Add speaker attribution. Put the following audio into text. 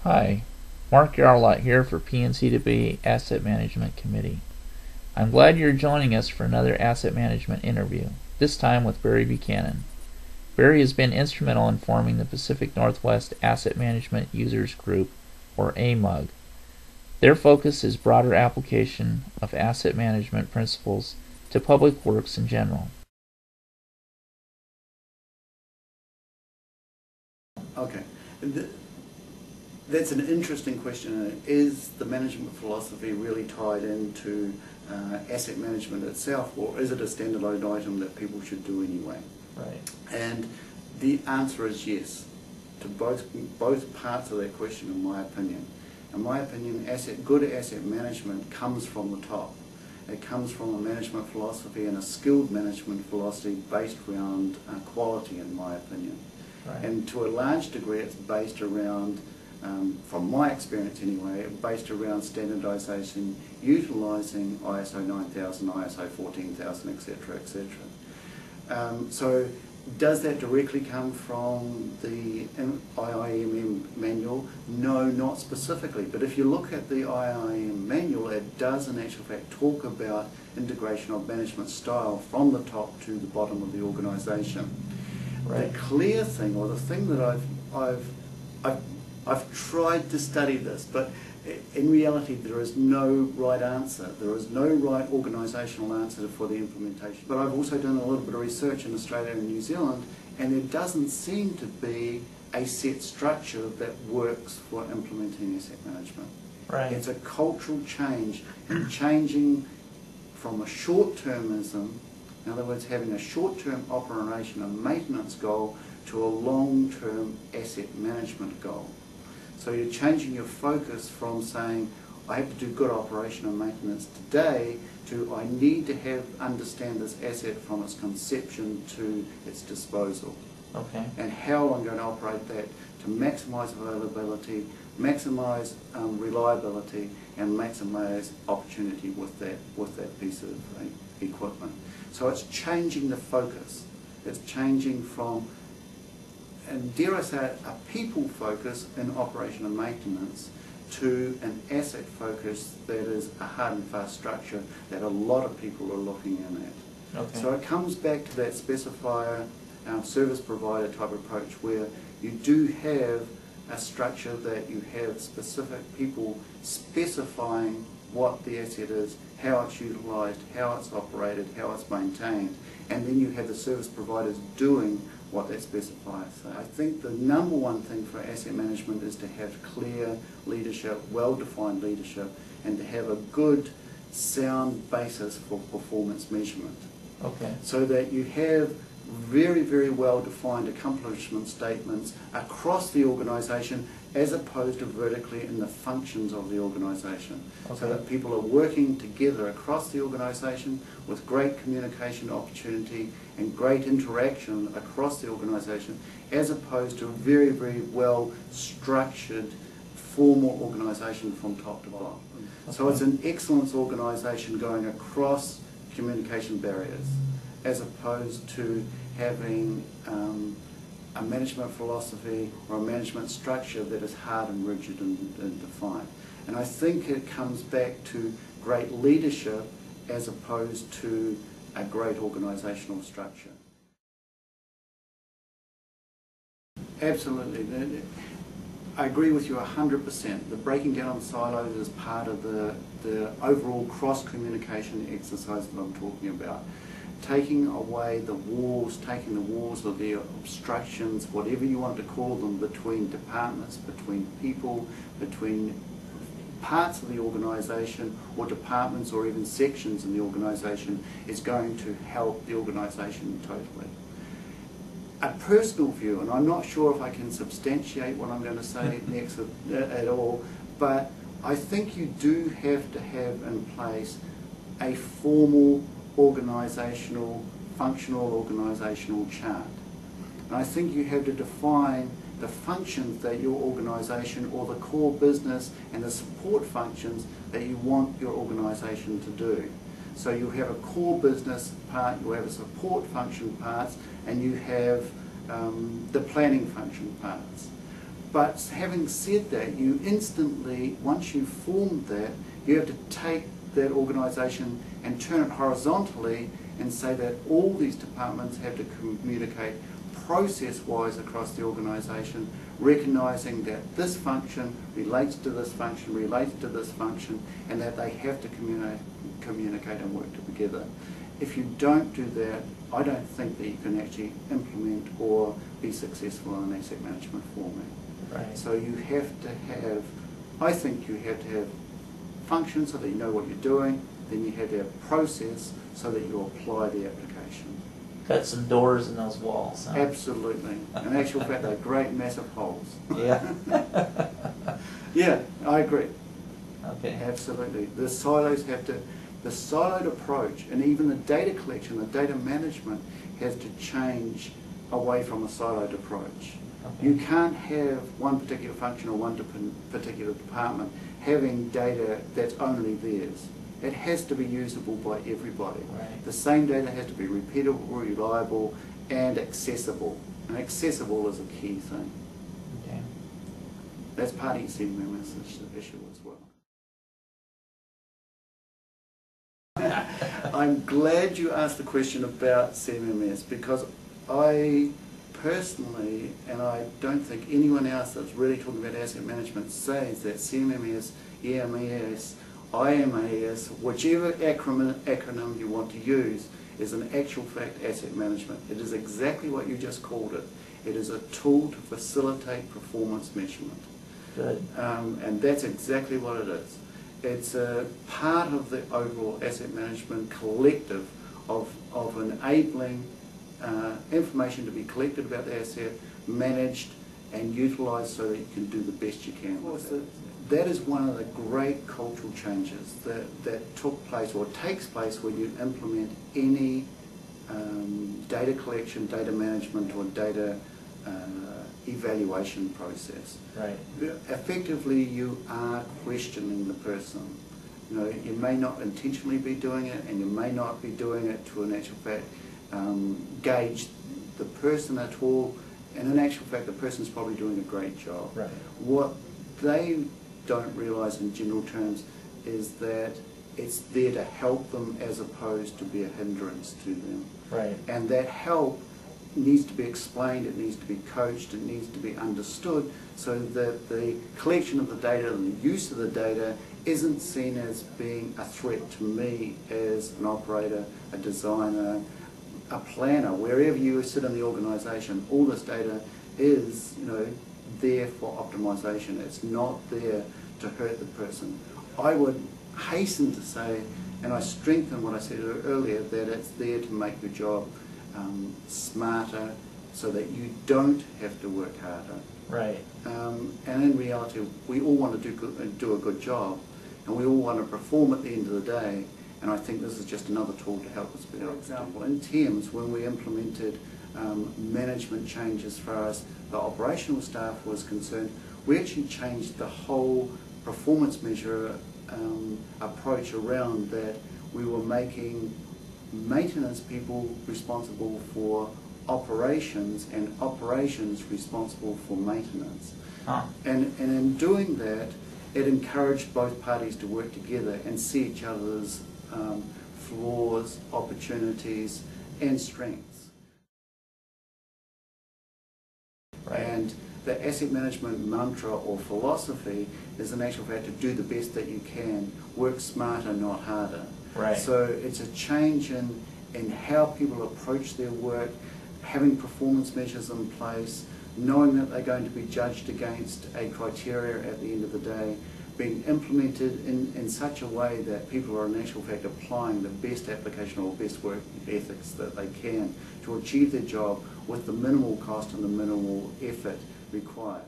Speaker 1: Hi, Mark Yarlott here for PNC2B Asset Management Committee. I'm glad you're joining us for another asset management interview, this time with Barry Buchanan. Barry has been instrumental in forming the Pacific Northwest Asset Management Users Group, or AMUG. Their focus is broader application of asset management principles to public works in general.
Speaker 2: Okay. That's an interesting question. Is the management philosophy really tied into asset management itself, or is it a standalone item that people should do anyway?
Speaker 1: Right.
Speaker 2: And the answer is yes to both parts of that question, in my opinion. In my opinion, good asset management comes from the top. It comes from a management philosophy and a skilled management philosophy based around quality, in my opinion.
Speaker 1: Right.
Speaker 2: And to a large degree, it's based around, from my experience anyway, based around standardization, utilizing ISO 9000, ISO 14000, etc., etc. So does that directly come from the IIMM manual? No, not specifically. But if you look at the IIMM manual, it does in actual fact talk about integration of management style from the top to the bottom of the organization. Right. The clear thing, or the thing that I've tried to study this, but in reality there is no right answer. There is no right organisational answer for the implementation. But I've also done a little bit of research in Australia and New Zealand, and there doesn't seem to be a set structure that works for implementing asset management.
Speaker 1: Right.
Speaker 2: It's a cultural change, and changing from a short-termism, in other words, having a short-term operation and maintenance goal to a long-term asset management goal. So you're changing your focus from saying, I have to do good operation and maintenance today, to I need to understand this asset from its conception to its disposal.
Speaker 1: Okay. And
Speaker 2: how I'm going to operate that to maximise availability, maximise reliability, and maximise opportunity with that piece of equipment. So it's changing the focus. It's changing from, and dare I say it, a people focus in operation and maintenance to an asset focus that is a hard and fast structure that a lot of people are looking in at. Okay. So it comes back to that specifier, service provider type approach, where you do have a structure that you have specific people specifying what the asset is, how it's utilised, how it's operated, how it's maintained, and then you have the service providers doing what that specifier says. I think the number one thing for asset management is to have clear leadership, well-defined leadership, and to have a good, sound basis for performance measurement. Okay. So that you have very, very well-defined accomplishment statements across the organisation, as opposed to vertically in the functions of the organisation. Okay. So that people are working together across the organisation with great communication opportunity and great interaction across the organisation, as opposed to a very, very well-structured, formal organisation from top to bottom. Okay. So it's an excellence organisation going across communication barriers, as opposed to having a management philosophy or a management structure that is hard and rigid and defined. And I think it comes back to great leadership as opposed to a great organisational structure. Absolutely. I agree with you 100%. The breaking down silos is part of the overall cross-communication exercise that I'm talking about. Taking away the walls, taking the walls or the obstructions, whatever you want to call them, between departments, between people, between parts of the organisation, or departments, or even sections in the organisation, is going to help the organisation totally. A personal view, and I'm not sure if I can substantiate what I'm going to say next at all, but I think you do have to have in place a formal functional organisational chart. And I think you have to define the functions that your organisation, or the core business and the support functions that you want your organisation to do. So you have a core business part, you have a support function parts, and you have the planning function parts. But having said that, you instantly, once you've formed that, you have to take that organisation and turn it horizontally and say that all these departments have to communicate process-wise across the organisation, recognising that this function relates to this function, relates to this function, and that they have to communicate and work together. If you don't do that, I don't think that you can actually implement or be successful in an asset management format.
Speaker 1: Right.
Speaker 2: So you have to have, I think you have to have functions so that you know what you're doing, then you have to have process so that you apply the application.
Speaker 1: Cut some doors in those walls. Huh?
Speaker 2: Absolutely. In actual fact, they're great massive holes.
Speaker 1: Yeah.
Speaker 2: Yeah, I agree.
Speaker 1: Okay.
Speaker 2: Absolutely. The silos have to, the siloed approach, and even the data collection, the data management has to change away from a siloed approach.
Speaker 1: Okay.
Speaker 2: You can't have one particular function or one particular department having data that's only theirs. It has to be usable by everybody.
Speaker 1: Right.
Speaker 2: The same data has to be repeatable, reliable, and accessible. And accessible is a key thing.
Speaker 1: Okay.
Speaker 2: That's part of your CMMS issue as well. I'm glad you asked the question about CMMS, because I personally, and I don't think anyone else that's really talking about asset management says that CMMS, EMES, IMAS, whichever acronym you want to use, is an actual fact asset management. It is exactly what you just called it. It is a tool to facilitate performance measurement.
Speaker 1: Good.
Speaker 2: And that's exactly what it is. It's a part of the overall asset management collective of enabling information to be collected about the asset, managed and utilised so that you can do the best you can with it. That is one of the great cultural changes that took place or takes place when you implement any data collection, data management or data evaluation process.
Speaker 1: Right.
Speaker 2: Effectively, you are questioning the person. You know, you may not intentionally be doing it, and you may not be doing it to, in actual fact, gauge the person at all. And in actual fact, the person's probably doing a great job.
Speaker 1: Right.
Speaker 2: What they don't realise in general terms is that it's there to help them as opposed to be a hindrance to them.
Speaker 1: Right.
Speaker 2: And that help needs to be explained, it needs to be coached, it needs to be understood so that the collection of the data and the use of the data isn't seen as being a threat to me as an operator, a designer, a planner, wherever you sit in the organisation. All this data is, you know, there for optimisation. It's not there to hurt the person. I would hasten to say, and I strengthen what I said earlier, that it's there to make your job smarter so that you don't have to work harder.
Speaker 1: Right.
Speaker 2: And in reality, we all want to do a good job, and we all want to perform at the end of the day, and I think this is just another tool to help us. For example, in Thames, when we implemented management changes as far as the operational staff was concerned, we actually changed the whole performance measure approach around that. We were making maintenance people responsible for operations and operations responsible for maintenance.
Speaker 1: Huh.
Speaker 2: And in doing that, it encouraged both parties to work together and see each other's flaws, opportunities and strengths.
Speaker 1: Right.
Speaker 2: And the asset management mantra or philosophy is in actual fact to do the best that you can, work smarter, not harder.
Speaker 1: Right.
Speaker 2: So it's a change in how people approach their work, having performance measures in place, knowing that they're going to be judged against a criteria at the end of the day, being implemented in such a way that people are in actual fact applying the best application or best work ethics that they can to achieve their job with the minimal cost and the minimal effort required.